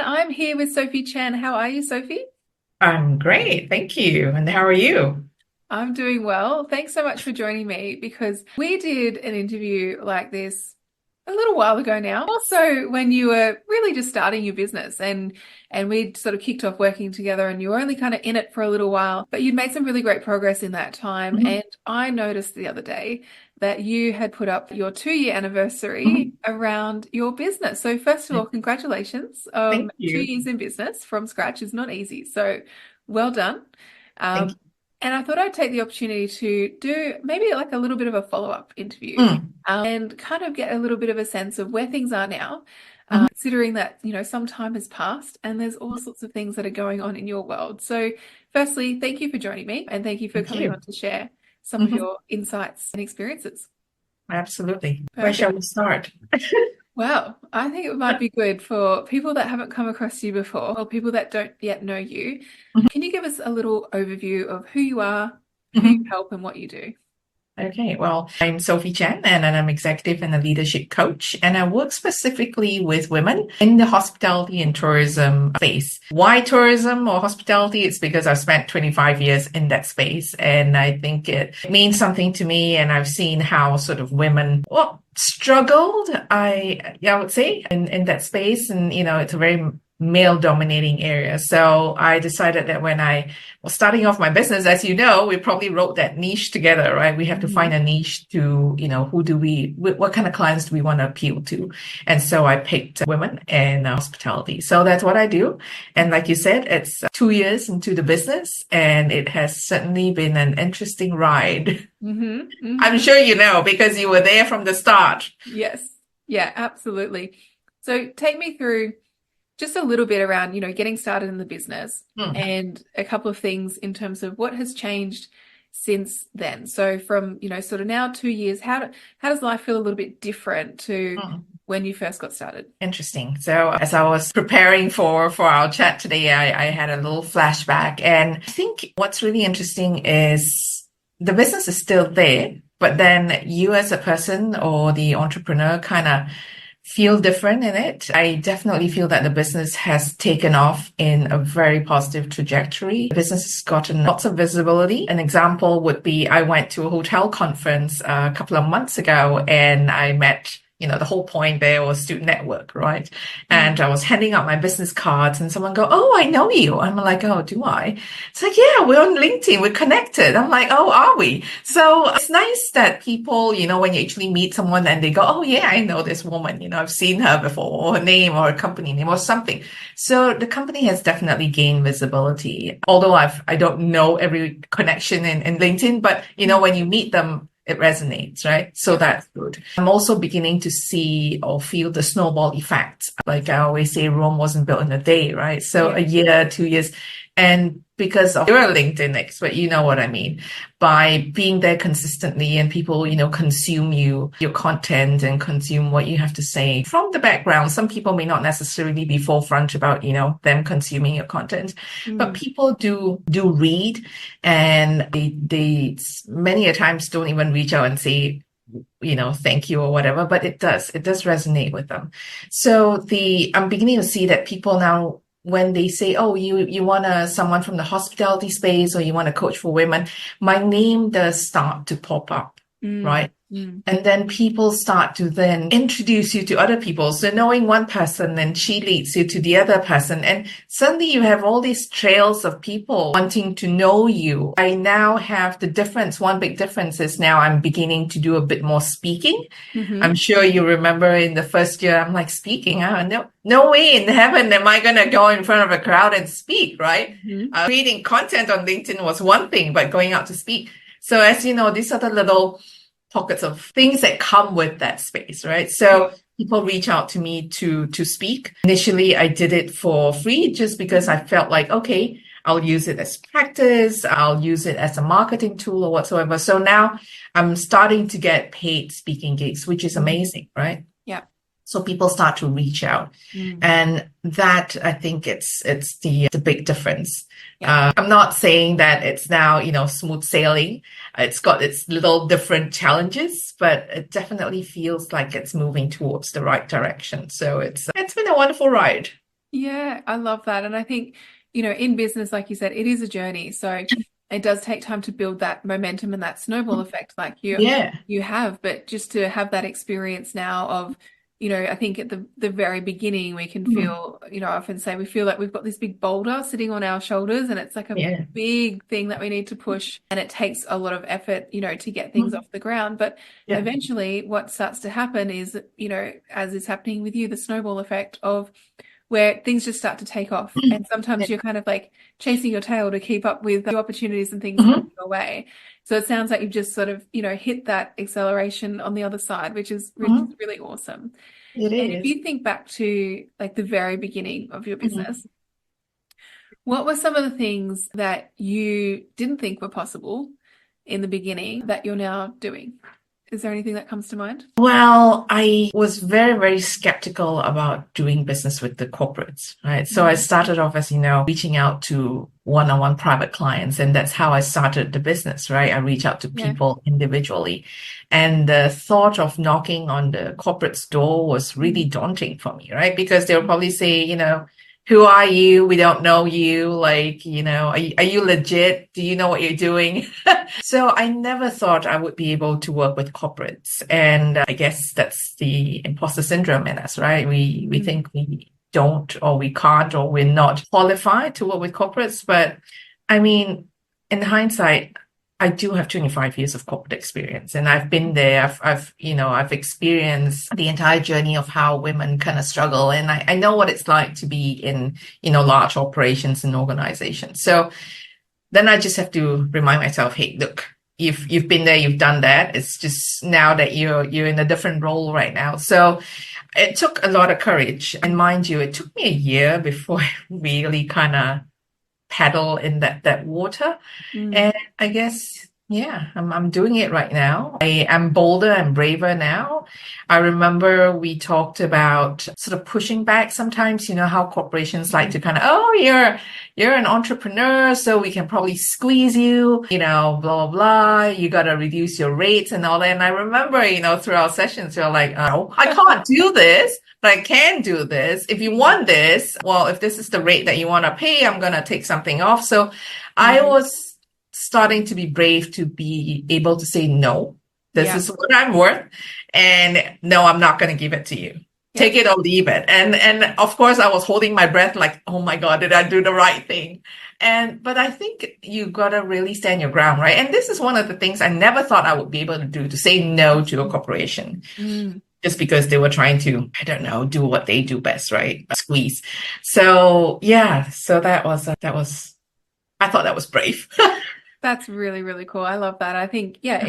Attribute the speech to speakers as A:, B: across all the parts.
A: I'm here with Sophie Chen. How are you, Sophie?
B: I'm great, thank you. And how are you?
A: I'm doing well. Thanks so much for joining me because we did an interview like this a little while ago now. Also, when you were really just starting your business and we'd sort of kicked off working together and you were only kind of in it for a little while, but you'd made some really great progress in that time.
B: Mhm,
A: And I noticed the other day that you had put up your 2-year anniversary
B: mhm.
A: around your business. So first of all, congratulations.
B: Thank
A: 2
B: you.
A: years in business from scratch is not easy. So well done.
B: Thank
A: Um, and I thought I'd take the opportunity to do maybe like a little bit of a follow-up interview,
B: you.
A: and kind of get a little bit of a sense of where things are now,
B: Mhm.
A: considering that, some time has passed and there's all sorts of things that are going on in your world. So, firstly, thank you for joining me and thank you for
B: Thank
A: coming
B: you.
A: on to share some of
B: Mhm.
A: your insights and experiences.
B: Absolutely. Where shall
A: Perfect.
B: we start?
A: Well, I think it might be good for people that haven't come across you before or people that don't yet know you.
B: Mhm,
A: Can you give us a little overview of who you are, who you
B: mhm.
A: help, and what you do?
B: Okay, well, I'm Sophie Chen and I'm executive and a leadership coach, and I work specifically with women in the hospitality and tourism space. Why tourism or hospitality? It's because I've spent 25 years in that space, and I think it means something to me, and I've seen how sort of women, well, struggled, I would say, in that space, and it's a very male dominating area. So I decided that when I was starting off my business, as you know, we probably wrote that niche together, right? We have to find
A: Hmm.
B: a niche to, what kind of clients do we want to appeal to? And so I picked women and hospitality. So that's what I do. And like you said, it's 2 years into the business, and it has certainly been an interesting ride.
A: Hmm.
B: I'm
A: Hmm.
B: sure you know because you were there from the start.
A: Yes. Yeah, absolutely. So take me through just a little bit around, getting started in the business
B: Hmm.
A: and a couple of things in terms of what has changed since then. So from, sort of now 2 years, how does life feel a little bit different to
B: Hmm.
A: when you first got started?
B: Interesting. So as I was preparing for our chat today, I had a little flashback. And I think what's really interesting is the business is still there, but then you as a person or the entrepreneur kind of feel different in it. I definitely feel that the business has taken off in a very positive trajectory. The business has gotten lots of visibility. An example would be I went to a hotel conference a couple of months ago and I met the whole point there was to network, right? And
A: Mm.
B: I was handing out my business cards and someone go, "Oh, I know you." I'm like, "Oh, do I?" It's like, "Yeah, we're on LinkedIn. We're connected." I'm like, "Oh, are we?" So it's nice that people, when you actually meet someone and they go, "Oh, yeah, I know this woman. I've seen her before, or her name or a company name or something." So the company has definitely gained visibility. Although I don't know every connection in LinkedIn, but
A: Mm.
B: when you meet them, it resonates, right? So
A: Yep.
B: that's good. I'm also beginning to see or feel the snowball effect. Like I always say, Rome wasn't built in a day, right? So
A: Yeah.
B: a year, 2 years. And because of you're a LinkedIn expert, you know what I mean. By being there consistently and people, consume your content and consume what you have to say from the background. Some people may not necessarily be forefront about, them consuming your content, but
A: Mm.
B: people do read, and they many a times don't even reach out and say, thank you or whatever, but it does resonate with them. So I'm beginning to see that people now, when they say, "Oh, you want someone from the hospitality space or you want a coach for women," my name does start to pop up,
A: Mm.
B: right?
A: Mm.
B: And then people start to then introduce you to other people. So knowing one person, then she leads you to the other person. And suddenly you have all these trails of people wanting to know you. I now have the difference. One big difference is now I'm beginning to do a bit more speaking. I'm
A: Hmm.
B: sure you remember in the first year, I'm like speaking. No, no way in heaven am I going to go in front of a crowd and speak, right?
A: Hmm.
B: Creating content on LinkedIn was one thing, but going out to speak. So as you know, these are the little pockets of things that come with that space, right?
A: Yeah.
B: So people reach out to me to speak. Initially, I did it for free just because I felt like, okay, I'll use it as practice, I'll use it as a marketing tool or whatsoever. So now I'm starting to get paid speaking gigs, which is
A: Mm.
B: amazing, right?
A: Yeah.
B: So people start to reach out,
A: Mm.
B: and that I think it's the big difference.
A: Yeah.
B: I'm not saying that it's now smooth sailing. It's got its little different challenges, but it definitely feels like it's moving towards the right direction. So it's been a wonderful ride.
A: Yeah, I love that. And I think, in business, like you said, it is a journey. So it does take time to build that momentum and that snowball effect like you
B: Yeah.
A: you have. But just to have that experience now of, I think at the very beginning we can
B: Mm.
A: feel, I often say we feel like we've got this big boulder sitting on our shoulders and it's like a
B: Yeah.
A: big thing that we need to push and it takes a lot of effort, to get things
B: Mm.
A: off the ground. But
B: Yeah.
A: eventually what starts to happen is, as is happening with you, the snowball effect of where things just start to take off. And
B: Yeah.
A: sometimes you're kind of like chasing your tail to keep up with the opportunities and things coming
B: Mhm.
A: your way. So it sounds like you've just sort of, hit that acceleration on the other side, which is
B: Mhm.
A: really awesome.
B: It
A: And if
B: is.
A: you think back to like the very beginning of your
B: Mhm.
A: business, what were some of the things that you didn't think were possible in the beginning that you're now doing? Is there anything that comes to mind?
B: Well, I was very, very skeptical about doing business with the corporates, right? So I
A: Mm.
B: started off as, reaching out to one-on-one private clients, and that's how I started the business, right? I reach out to
A: Yeah.
B: people individually. And the thought of knocking on the corporate's door was really
A: Mm.
B: daunting for me, right? Because they'll probably say, who are you? We don't know you. Like, are you legit? Do you know what you're doing? So I never thought I would be able to work with corporates. And I guess that's the imposter syndrome in us, right? We
A: Mm.
B: think we don't or we can't or we're not qualified to work with corporates. But I mean, in hindsight, I do have 25 years of corporate experience and I've been there. I've experienced the entire journey of how women kind of struggle. And I know what it's like to be in, large operations and organizations. So then I just have to remind myself, hey, look, you've been there, you've done that. It's just now that you're in a different role right now. So it took a lot of courage. And mind you, it took me a year before I really kind of paddle in that water.
A: Mm.
B: And I guess, yeah, I'm doing it right now. I am bolder and braver now. I remember we talked about sort of pushing back sometimes, how corporations like to kind of, oh, you're an entrepreneur, so we can probably squeeze you, blah, blah, blah. You got to reduce your rates and all that. And I remember, through our sessions, you're like, oh, I can't do this. But I can do this. If you want this, well, if this is the rate that you want to pay, I'm going to take something off. So I
A: Mm.
B: was starting to be brave to be able to say no. This
A: Yeah.
B: is what I'm worth, and no, I'm not going to give it to you.
A: Yeah.
B: Take it or leave it. And of course, I was holding my breath, like, oh my God, did I do the right thing? But I think you gotta really stand your ground, right? And this is one of the things I never thought I would be able to do, to say no to a corporation
A: Mm.
B: just because they were trying to, I don't know, do what they do best, right? Squeeze. So yeah, so I thought that was brave.
A: That's really, really cool. I love that. I think, yeah,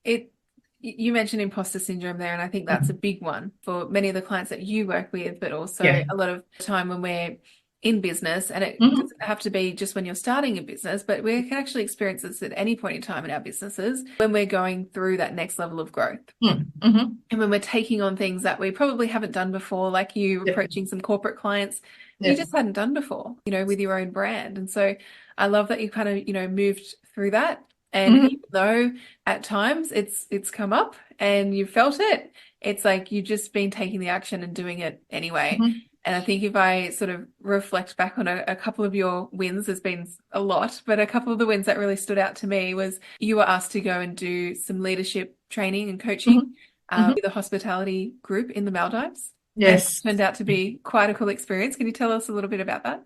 A: it, you mentioned imposter syndrome there, and I think that's a big one for many of the clients that you work with, but also
B: Yeah.
A: a lot of time when we're in business, and it
B: Mhm.
A: doesn't have to be just when you're starting a business, but we can actually experience this at any point in time in our businesses when we're going through that next level of growth.
B: Mm. Mhm.
A: And when we're taking on things that we probably haven't done before, like you
B: Yeah.
A: approaching some corporate clients you
B: Yeah.
A: just hadn't done before, with your own brand. And so I love that you kind of, moved through that. And
B: Mhm.
A: even though at times it's come up and you felt it, it's like you've just been taking the action and doing it anyway.
B: Mhm.
A: And I think if I sort of reflect back on a couple of your wins, there's been a lot, but a couple of the wins that really stood out to me was you were asked to go and do some leadership training and coaching
B: Mhm. Mhm.
A: with a hospitality group in the Maldives. And it
B: Yes.
A: turned out to be quite a cool experience. Can you tell us a little bit about that?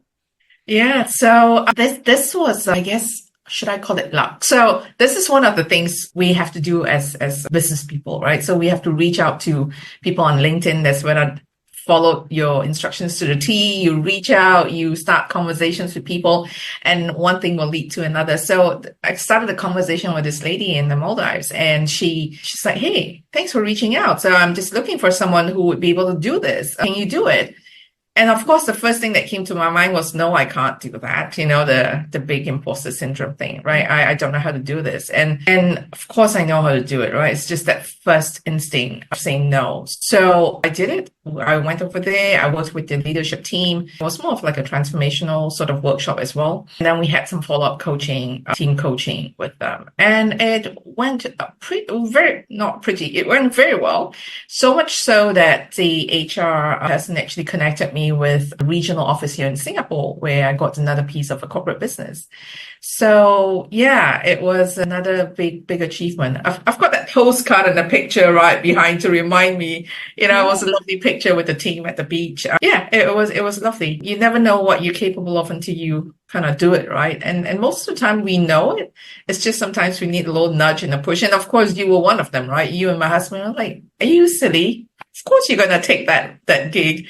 B: Yeah. So this was, I guess, should I call it luck? So this is one of the things we have to do as business people, right? So we have to reach out to people on LinkedIn. That's when I follow your instructions to the T. You reach out, you start conversations with people, and one thing will lead to another. So I started a conversation with this lady in the Maldives, and she's like, "Hey, thanks for reaching out. So I'm just looking for someone who would be able to do this. Can you do it?" And of course, the first thing that came to my mind was, no, I can't do that. The big imposter syndrome thing, right? I don't know how to do this. And of course I know how to do it, right? It's just that first instinct of saying no. So I did it. I went over there. I worked with the leadership team. It was more of like a transformational sort of workshop as well. And then we had some follow-up coaching, team coaching with them. And it went not pretty, it went very well. So much so that the HR person actually connected me with a regional office here in Singapore, where I got another piece of a corporate business. So yeah, it was another big achievement. I've got that postcard and a picture right behind to remind me. It was a lovely picture with the team at the beach. Yeah, it was lovely. You never know what you're capable of until you kind of do it, right? And most of the time we know it. It's just sometimes we need a little nudge and a push. And of course, you were one of them, right? You and my husband were like, "Are you silly? Of course you're gonna take that gig."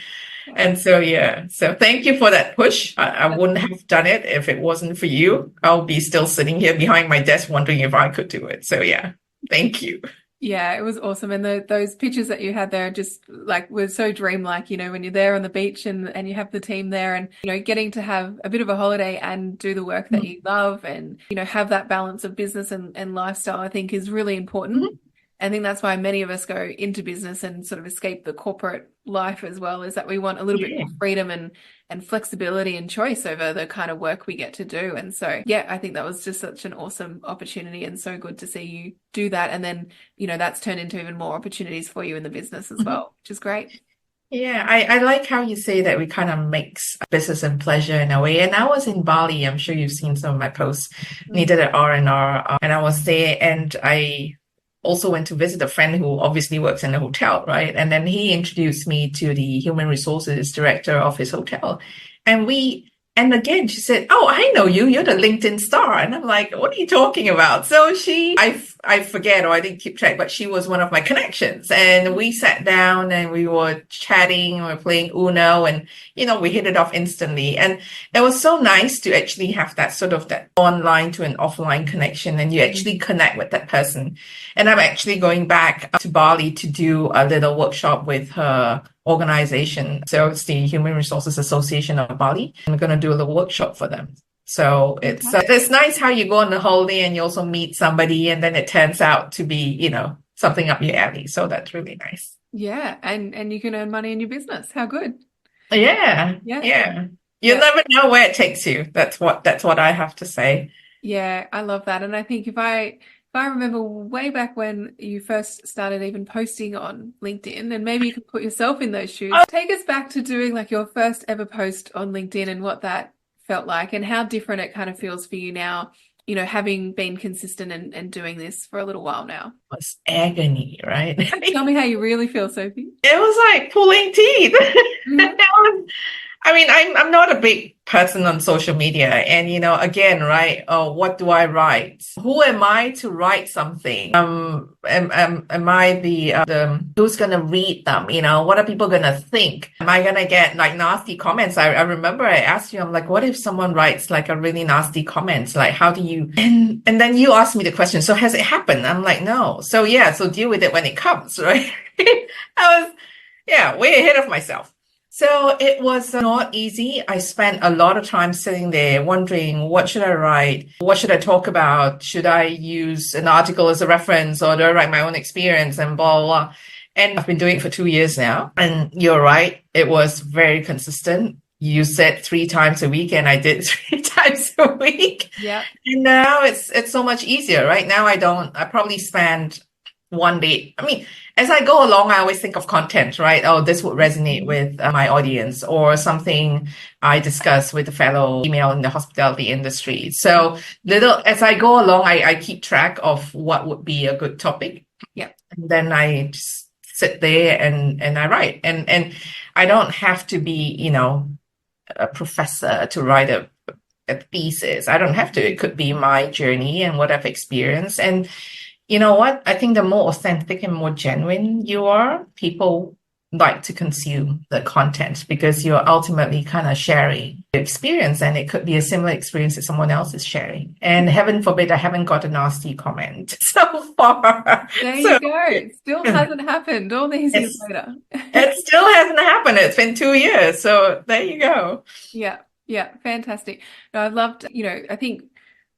B: And so, yeah. So thank you for that push. I wouldn't have done it if it wasn't for you. I'll be still sitting here behind my desk wondering if I could do it. So yeah, thank you.
A: Yeah, it was awesome. And those pictures that you had there just like were so dreamlike, when you're there on the beach and you have the team there and, getting to have a bit of a holiday and do the work that you love and, have that balance of business and lifestyle, I think is really important.
B: Mhm.
A: I think that's why many of us go into business and sort of escape the corporate life as well, is that we want a little bit more freedom and flexibility and choice over the kind of work we get to do. And so, yeah, I think that was just such an awesome opportunity and so good to see you do that. And then, that's turned into even more opportunities for you in the business as well, which is great.
B: Yeah, I like how you say that we kind of mix business and pleasure in a way. And I was in Bali. I'm sure you've seen some of my posts. Needed an R&R, and I was there, and I also went to visit a friend who obviously works in a hotel, right? And then he introduced me to the human resources director of his hotel. And again, she said, "Oh, I know you. You're the LinkedIn star." And I'm like, "What are you talking about?" So I forget, or I didn't keep track, but she was one of my connections. And we sat down and we were chatting, we were playing Uno, and, we hit it off instantly. And it was so nice to actually have that sort of that online to an offline connection, and you actually connect with that person. And I'm actually going back to Bali to do a little workshop with her organization. So it's the Human Resources Association of Bali. I'm going to do a little workshop for them. So it's nice how you go on a holiday and you also meet somebody, and then it turns out to be, something up your alley. So that's really nice.
A: Yeah, and you can earn money in your business. How good.
B: Yeah.
A: Yeah.
B: Yeah. You
A: Yeah.
B: never know where it takes you. That's what I have to say.
A: Yeah, I love that. And I think if I remember way back when you first started even posting on LinkedIn, and maybe you could put yourself in those shoes, take us back to doing like your first ever post on LinkedIn and what that felt like and how different it kind of feels for you now, having been consistent and doing this for a little while now.
B: It was agony, right?
A: Tell me how you really feel, Sophie.
B: It was like pulling teeth.
A: Mhm.
B: I mean, I'm not a big person on social media, and again, right? Oh, what do I write? Who am I to write something? Am I the who's gonna read them? What are people gonna think? Am I gonna get like nasty comments? I remember I asked you, I'm like, what if someone writes like a really nasty comment? Like, how do you? And then you asked me the question. So has it happened? I'm like, no. So yeah, so deal with it when it comes, right? I was, yeah, way ahead of myself. So it was not easy. I spent a lot of time sitting there wondering, what should I write? What should I talk about? Should I use an article as a reference, or do I write my own experience and blah, blah, blah. And I've been doing it for 2 years now. And you're right. It was very consistent. You said 3 times a week, and I did 3 times a week.
A: Yeah.
B: And now it's so much easier. Right now, I probably spend one day. I mean, as I go along, I always think of content, right? Oh, this would resonate with my audience, or something I discuss with a fellow female in the hospitality industry. So little as I go along, I keep track of what would be a good topic.
A: Yeah.
B: And then I just sit there and I write. And I don't have to be, a professor to write a thesis. I don't have to. It could be my journey and what I've experienced. And you know what? I think the more authentic and more genuine you are, people like to consume the content, because you're ultimately kind of sharing your experience, and it could be a similar experience that someone else is sharing. And heaven forbid, I haven't got a nasty comment so far.
A: There
B: So
A: you go. It still hasn't happened all these years later.
B: it still hasn't happened. It's been 2 years. So there you go.
A: Yeah. Yeah. Fantastic. No, I've loved, I think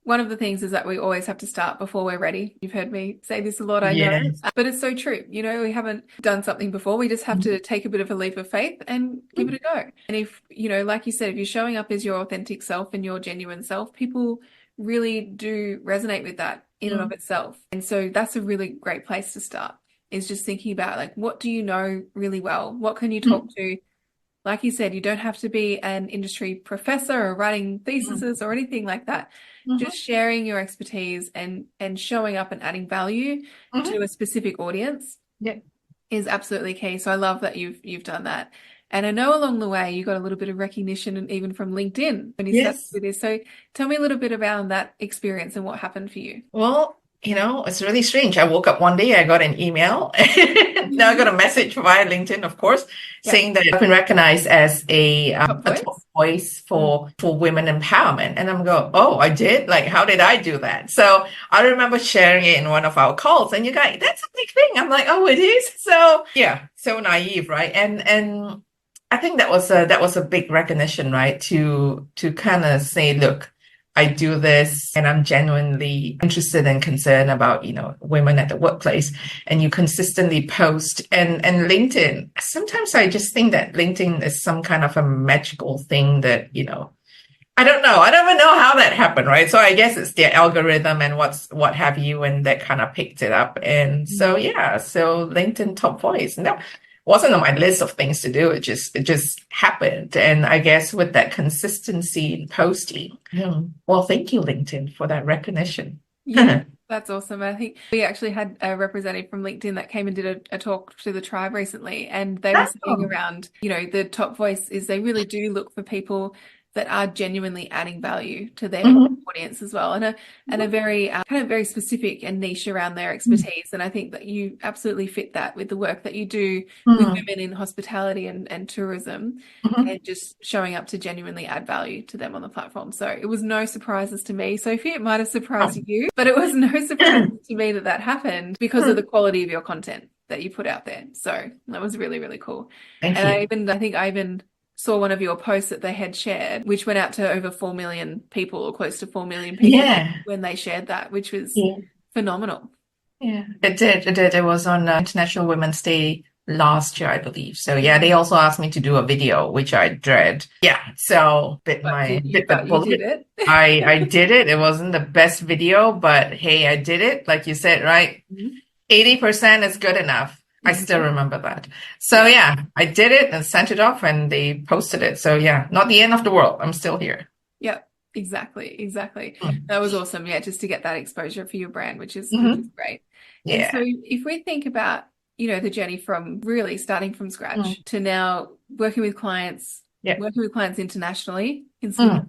A: one of the things is that we always have to start before we're ready. You've heard me say this a lot, I know,
B: Yes.
A: but it's so true. You know, we haven't done something before. We just have to take a bit of a leap of faith and give it a go. And if, you know, like you said, if you're showing up as your authentic self and your genuine self, people really do resonate with that in and of itself. And so that's a really great place to start, is just thinking about like, what do you know really well? What can you talk to? Like you said, you don't have to be an industry professor or writing theses or anything like that. Just sharing your expertise and showing up and adding value to a specific audience
B: Yeah.
A: is absolutely key. So I love that you've done that. And I know along the way you got a little bit of recognition and even from LinkedIn when you started
B: Yes.
A: with this. So tell me a little bit about that experience and what happened for you.
B: Well, it's really strange. I woke up one day, I got an email. Now I got a message via LinkedIn, of course,
A: Yeah.
B: saying that I've been recognized as
A: Top
B: a top
A: voice.
B: voice for women empowerment. And I'm going, oh, I did? Like, how did I do that? So I remember sharing it in one of our calls, and you guys, that's a big thing. I'm like, oh, it is? So yeah, so naive, right? And I think that was a big recognition, right? To kind of say, look, I do this and I'm genuinely interested and concerned about, women at the workplace. And you consistently post and LinkedIn. Sometimes I just think that LinkedIn is some kind of a magical thing that, I don't know. I don't even know how that happened, right? So I guess it's the algorithm and what have you, and that kind of picked it up. And so yeah, so LinkedIn top voice. No, wasn't on my list of things to do. It just happened. And I guess with that consistency in posting, well, thank you, LinkedIn, for that recognition.
A: Yeah, that's awesome. I think we actually had a representative from LinkedIn that came and did a talk to the tribe recently, and they were saying
B: Oh,
A: around, the top voice is they really do look for people that are genuinely adding value to their
B: mhm,
A: audience as well, and a very kind of very specific and niche around their expertise. And I think that you absolutely fit that with the work that you do with
B: mhm,
A: women in hospitality and tourism,
B: mhm.
A: and just showing up to genuinely add value to them on the platform. So it was no surprises to me, Sophie. It might have surprised you, but it was no surprise to me that that happened because of the quality of your content that you put out there. So that was really, really cool.
B: Thank
A: And
B: you.
A: I think I even saw one of your posts that they had shared, which went out to over 4 million people or close to 4 million people
B: Yeah.
A: when they shared that, which was
B: Yeah.
A: phenomenal.
B: Yeah. It did. It did. It was on International Women's Day last year, I believe. So yeah, they also asked me to do a video, which I dread. Yeah. So bit the
A: But you did
B: bullet.
A: it.
B: I did it. It wasn't the best video, but hey, I did it. Like you said, right? 80% is good enough. I still remember that. So
A: Yeah.
B: yeah, I did it and sent it off and they posted it. So yeah, not the end of the world. I'm still here.
A: Yeah, exactly, exactly.
B: Mm.
A: That was awesome. Yeah, just to get that exposure for your brand, which is
B: Mhm.
A: great. And so
B: Yeah.
A: if we think about, the journey from really starting from
B: Mm.
A: scratch to now
B: Yeah.
A: working with clients internationally in some,
B: Mm.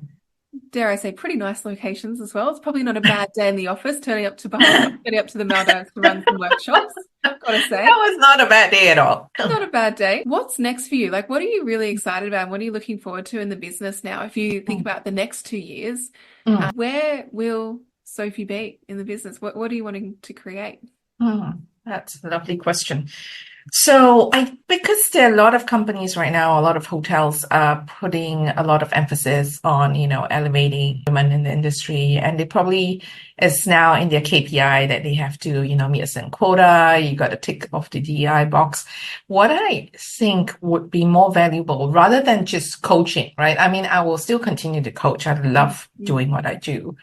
A: dare I say, pretty nice locations as well. It's probably not a bad day in the office, turning up to Bahamas, turning up to the Maldives to run some workshops, I've got to
B: That
A: say.
B: was not a bad day at all.
A: Not a bad day. What's next for you? Like, what are you really excited about? What are you looking forward to in the business now? If you think about the next 2 years,
B: Mm.
A: where will Sophie be in the business? What are you wanting to create?
B: That's a lovely question. So because there are a lot of companies right now, a lot of hotels are putting a lot of emphasis on, elevating women in the industry. And they probably is now in their KPI that they have to, meet a certain quota. You got to tick off the DEI box. What I think would be more valuable rather than just coaching, right? I mean, I will still continue to coach. I love doing what I do.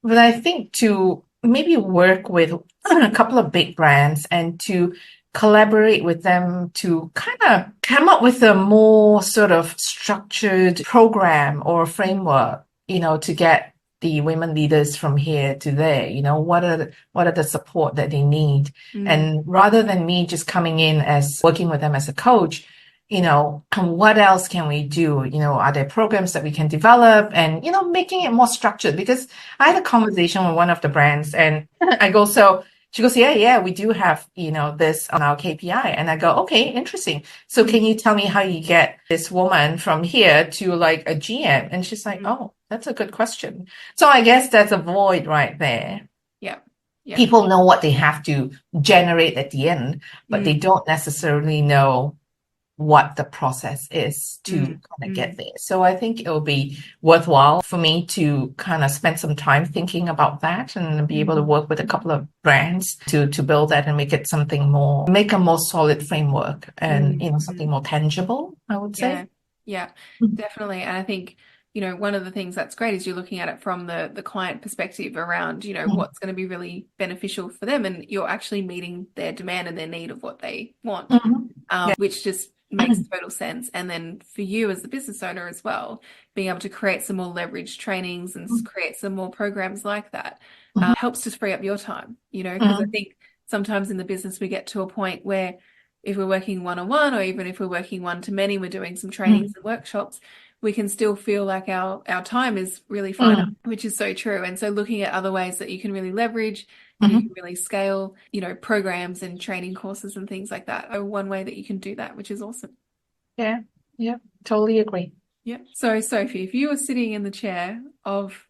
B: But I think to maybe work with a couple of big brands and to collaborate with them to kind of come up with a more sort of structured program or framework, to get the women leaders from here to there, what are the support that they need.
A: Mm,
B: And rather than me just coming in as working with them as a coach, what else can we do? Are there programs that we can develop and, making it more structured? Because I had a conversation with one of the brands and I go, so she goes, yeah, we do have, this on our KPI. And I go, okay, interesting. So can you tell me how you get this woman from here to like a GM? And she's like, oh, that's a good question. So I guess that's a void right there.
A: yeah, yeah,
B: People know what they have to generate at the end, but they
A: mm,
B: don't necessarily know what the process is to
A: Mm,
B: kind of get
A: mm,
B: there. So I think it'll be worthwhile for me to kind of spend some time thinking about that and be able to
A: mm,
B: work with a couple of brands to build that and make it something more, make a more solid framework and,
A: mm,
B: something
A: mm.
B: more tangible, I would say.
A: Yeah, yeah,
B: Mm,
A: definitely. And I think, one of the things that's great is you're looking at it from the client perspective around,
B: mm,
A: what's going to be really beneficial for them, and you're actually meeting their demand and their need of what they want,
B: mhm. Yeah.
A: which just makes total sense. And then for you as the business owner as well, being able to create some more leverage trainings and create some more programs like that
B: Mhm,
A: helps to free up your time, because I
B: mhm,
A: think sometimes in the business we get to a point where if we're working one-on-one or even if we're working one-to-many, we're doing some trainings
B: mhm,
A: and workshops, we can still feel like our time is really finite,
B: mhm,
A: which is so true. And so looking at other ways that you can really leverage and you can
B: mhm.
A: really scale, programs and training courses and things like that are one way that you can do that, which is awesome.
B: Yeah. Yeah. Totally agree.
A: Yeah. So Sophie, if you were sitting in the chair of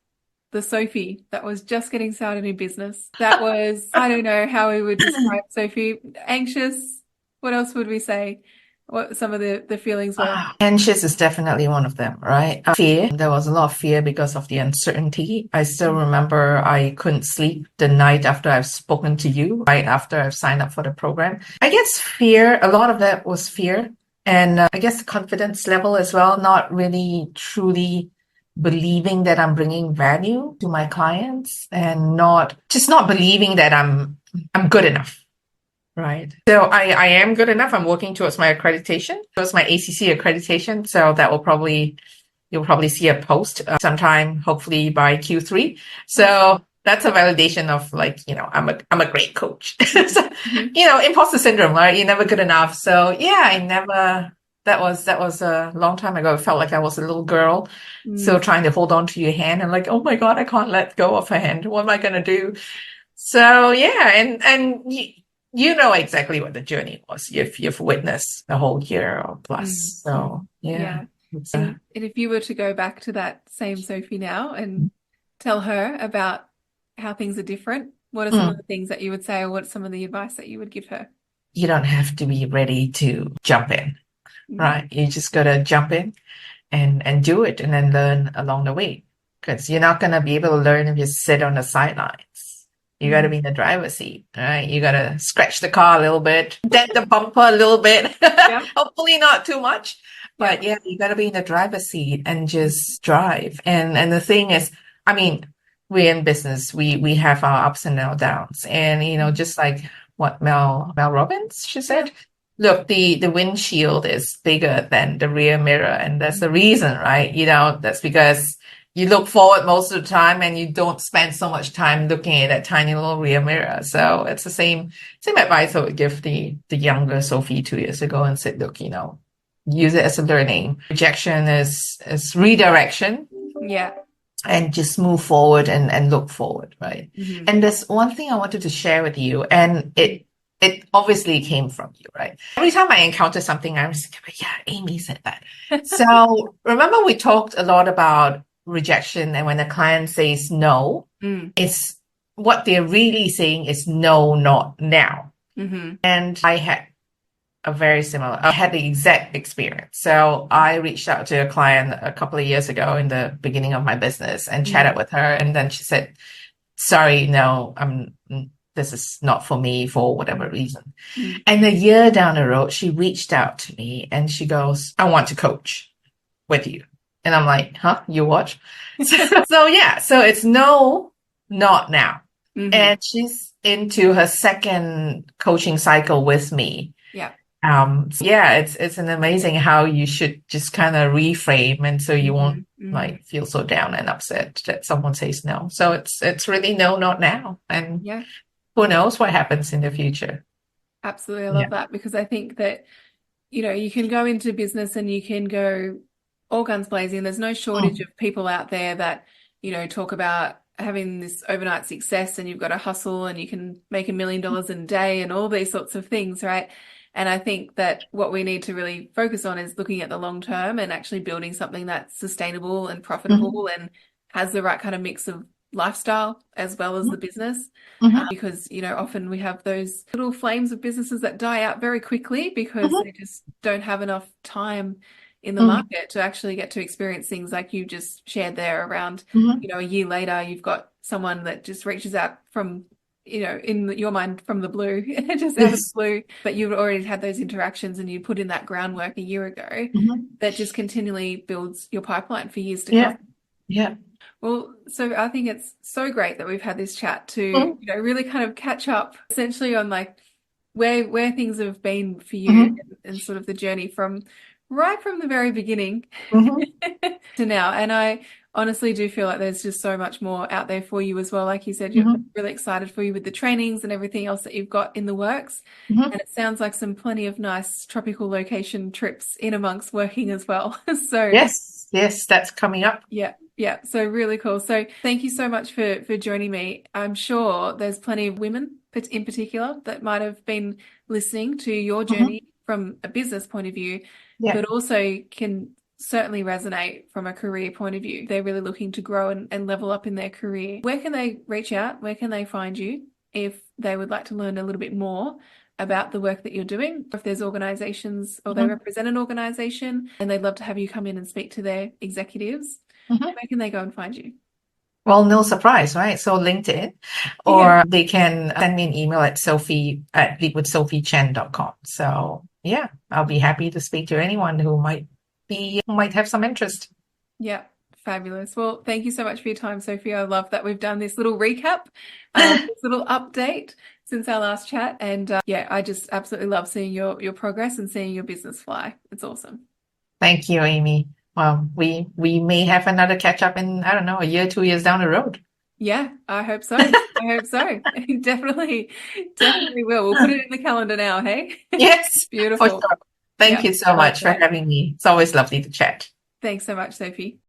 A: the Sophie that was just getting started in business, that was, I don't know how we would describe Sophie, anxious. What else would we say? What some of the feelings were?
B: Anxious is definitely one of them, right? Fear. There was a lot of fear because of the uncertainty. I still remember I couldn't sleep the night after I've spoken to you, right after I've signed up for the program. I guess fear, a lot of that was fear. And I guess the confidence level as well, not really truly believing that I'm bringing value to my clients and not believing that I'm good enough. Right. So I am good enough. I'm working towards my accreditation, towards my ACC accreditation. So you'll probably see a post sometime, hopefully by Q3. So that's a validation of like, I'm a great coach. So,
A: Mm-hmm.
B: imposter syndrome, right? You're never good enough. So yeah, that was a long time ago. It felt like I was a little girl. So
A: Mm,
B: trying to hold on to your hand and like, oh my God, I can't let go of her hand. What am I going to do? So yeah, and you know exactly what the journey was. You've witnessed the whole year or
A: mm,
B: plus.
A: mm.
B: So yeah,
A: Yeah.
B: it's
A: And if you were to go back to that same Sophie now and tell her about how things are different, what are some of
B: mm,
A: the things that you would say, or what's some of the advice that you would give her?
B: you don't have to be ready to jump in,
A: Mm,
B: right? You just gotta jump in and do it and then learn along the way. Because you're not gonna be able to learn if you sit on the sidelines. You gotta
A: mm.
B: be in the driver's seat, right? You gotta scratch the car a little bit, dent the bumper a little bit.
A: Yep.
B: Hopefully not too much. But
A: Yep.
B: yeah, you gotta be in the driver's seat and just drive. And the thing is, I mean, we're in business. We have our ups and our downs. And just like what Mel Robbins, she
A: Yeah.
B: said, look, the windshield is bigger than the rear mirror, and that's the reason, right? That's because you look forward most of the time and you don't spend so much time looking at that tiny little rear mirror. So it's the same advice I would give the younger Sophie 2 years ago and said, look, use it as a learning. Rejection is redirection
A: Yeah.
B: and just move forward and look forward, right?
A: Hmm.
B: And there's one thing I wanted to share with you, and it obviously came from you, right? Every time I encounter something, I was like, yeah, Amy said that. So remember we talked a lot about rejection, and when the client says no,
A: Mm.
B: it's what they're really saying is no, not now.
A: Hmm.
B: And I had the exact experience. So I reached out to a client a couple of years ago in the beginning of my business and chatted
A: Hmm.
B: with her. And then she said, sorry, no, this is not for me for whatever reason.
A: Mm.
B: And a year down the road, she reached out to me and she goes, I want to coach with you. And I'm like, huh? You what? So yeah, so it's no, not now.
A: Hmm.
B: And she's into her second coaching cycle with me.
A: Yeah.
B: So yeah, it's an amazing how you should just kind of reframe and so you won't
A: Hmm. Hmm.
B: like feel so down and upset that someone says no. So it's really no, not now. And
A: Yeah.
B: who knows what happens in the future.
A: Absolutely. I
B: Yeah.
A: love that because I think that, you can go into business and you can go all guns blazing. There's no shortage
B: Mm,
A: of people out there that, talk about having this overnight success and you've got to hustle and you can make $1 million in a day and all these sorts of things, right? And I think that what we need to really focus on is looking at the long term and actually building something that's sustainable and
B: mhm,
A: profitable and has the right kind of mix of lifestyle as well as the business.
B: Hmm.
A: Because, often we have those little flames of businesses that die out very quickly because
B: Hmm.
A: they just don't have enough time in the
B: Hmm.
A: market to actually get to experience things like you just shared there around,
B: Hmm.
A: a year later, you've got someone that just reaches out from, in your mind from the blue, just out of the
B: Yes.
A: blue, but you've already had those interactions and you put in that groundwork a year ago
B: Hmm.
A: that just continually builds your pipeline for years to come.
B: Yeah. Yeah.
A: Well, so I think it's so great that we've had this chat to,
B: Hmm.
A: really kind of catch up essentially on like where things have been for you
B: Hmm.
A: and sort of the journey from right from the very beginning
B: Hmm.
A: to now. And I honestly do feel like there's just so much more out there for you as well. Like you said, you're
B: Hmm.
A: really excited for you with the trainings and everything else that you've got in the works.
B: Hmm.
A: And it sounds like some plenty of nice tropical location trips in amongst working as well. So
B: Yes. Yes. That's coming up.
A: yeah, yeah. So really cool. So thank you so much for joining me. I'm sure there's plenty of women in particular that might have been listening to your
B: Hmm.
A: journey from a business point of view,
B: Yeah.
A: but also can certainly resonate from a career point of view. They're really looking to grow and level up in their career. Where can they reach out? Where can they find you if they would like to learn a little bit more about the work that you're doing? If there's organizations or they
B: Hmm.
A: represent an organization and they'd love to have you come in and speak to their executives,
B: Hmm.
A: where can they go and find you?
B: Well, no surprise, right? So LinkedIn,
A: Yeah,
B: or they can send me an email at sophie@leapwithsophiechen.com. So yeah, I'll be happy to speak to anyone who might have some interest.
A: yeah, fabulous. Well, thank you so much for your time, Sophie. I love that we've done this little recap, this little update since our last chat, and yeah, I just absolutely love seeing your progress and seeing your business fly. It's awesome.
B: Thank you, Amy. Well, we may have another catch up in, I don't know, a year, 2 years down the road.
A: Yeah, I hope so. I hope so. Definitely, definitely will. We'll put it in the calendar now, hey?
B: Yes, for
A: Beautiful.
B: sure. Thank
A: Yeah,
B: you so
A: love
B: much for
A: that.
B: having me. It's always lovely to chat.
A: Thanks so much, Sophie.